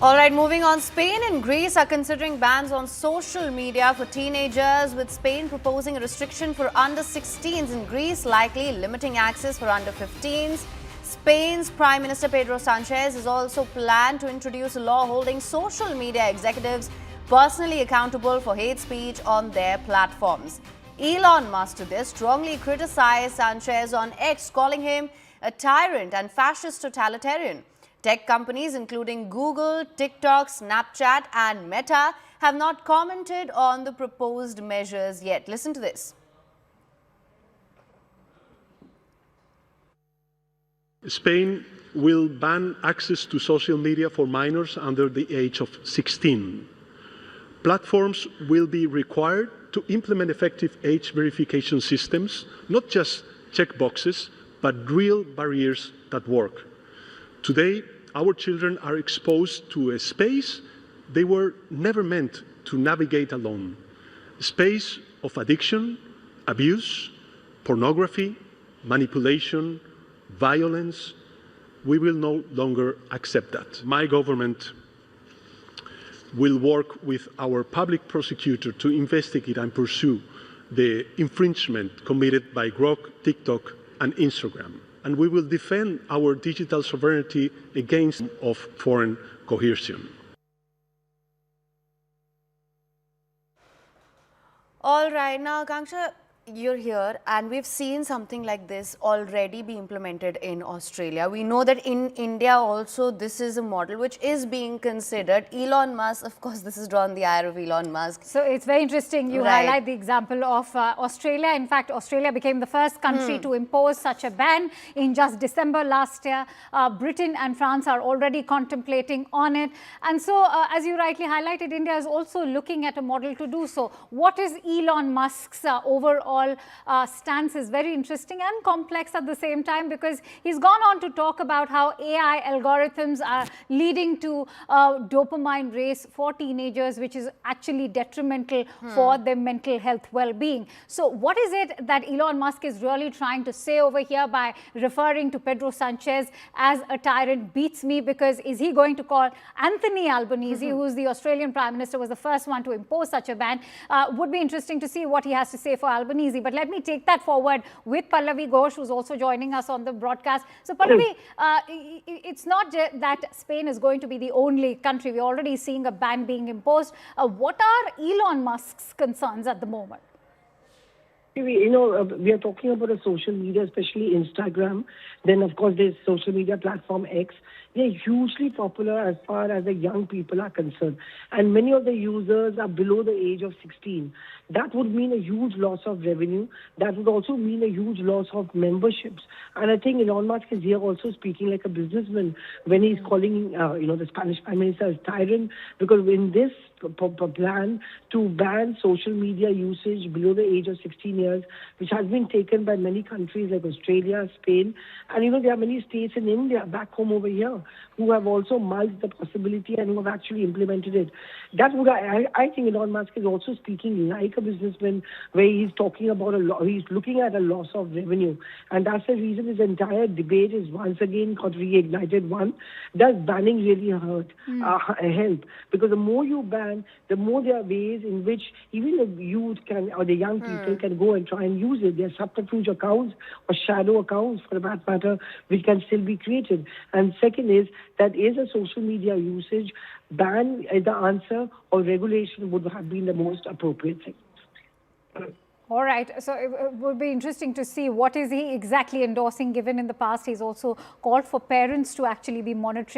All right, moving on. Spain and Greece are considering bans on social media for teenagers, with Spain proposing a restriction for under 16s in Greece, likely limiting access for under 15s. Spain's Prime Minister Pedro Sanchez has also planned to introduce a law holding social media executives personally accountable for hate speech on their platforms. Elon Musk, to this, strongly criticized Sanchez on X, calling him a tyrant and fascist totalitarian. Tech companies including Google, TikTok, Snapchat and Meta have not commented on the proposed measures yet. Listen to this. Spain will ban access to social media for minors under the age of 16. Platforms will be required to implement effective age verification systems, not just checkboxes, but real barriers that work. Today, our children are exposed to a space they were never meant to navigate alone. A space of addiction, abuse, pornography, manipulation, violence. We will no longer accept that. My government will work with our public prosecutor to investigate and pursue the infringement committed by Grok, TikTok and Instagram. And we will defend our digital sovereignty against of foreign coercion. All right, now Akanksha, you're here and we've seen something like this already be implemented in Australia. We know that in India also this is a model which is being considered. Elon Musk, of course, this has drawn the ire of Elon Musk. So it's very interesting you highlight the example of Australia. In fact, Australia became the first country to impose such a ban in just December last year. Britain and France are already contemplating on it. And so, as you rightly highlighted, India is also looking at a model to do so. What is Elon Musk's overall stance is very interesting and complex at the same time, because he's gone on to talk about how AI algorithms are leading to dopamine race for teenagers, which is actually detrimental for their mental health well-being. So what is it that Elon Musk is really trying to say over here by referring to Pedro Sanchez as a tyrant? Beats me, because is he going to call Anthony Albanese, who's the Australian Prime Minister, was the first one to impose such a ban? Would be interesting to see what he has to say for Albanese. But let me take that forward with Pallavi Ghosh, who's also joining us on the broadcast. So Pallavi, it's not just that Spain is going to be the only country. We're already seeing a ban being imposed. What are Elon Musk's concerns at the moment? You know, we are talking about a social media, especially Instagram. Then, of course, there's social media platform X. They're hugely popular as far as the young people are concerned. And many of the users are below the age of 16. That would mean a huge loss of revenue. That would also mean a huge loss of memberships. And I think Elon Musk is here also speaking like a businessman when he's calling, the Spanish Prime Minister as tyrant, because in this plan to ban social media usage below the age of 16 years, which has been taken by many countries like Australia, Spain, and there are many states in India, back home over here, who have also mulled the possibility and who have actually implemented it. That would, I think Elon Musk is also speaking like a businessman, where he's talking about he's looking at a loss of revenue. And that's the reason this entire debate is once again got reignited. One, does banning really help? Because the more you ban, the more there are ways in which even the youth can, or the young people can go and try and use it. There are subterfuge accounts or shadow accounts, for that matter, which can still be created. And second is that is a social media usage ban is the answer, or regulation would have been the most appropriate thing. All right. So it would be interesting to see what is he exactly endorsing, given in the past he's also called for parents to actually be monitoring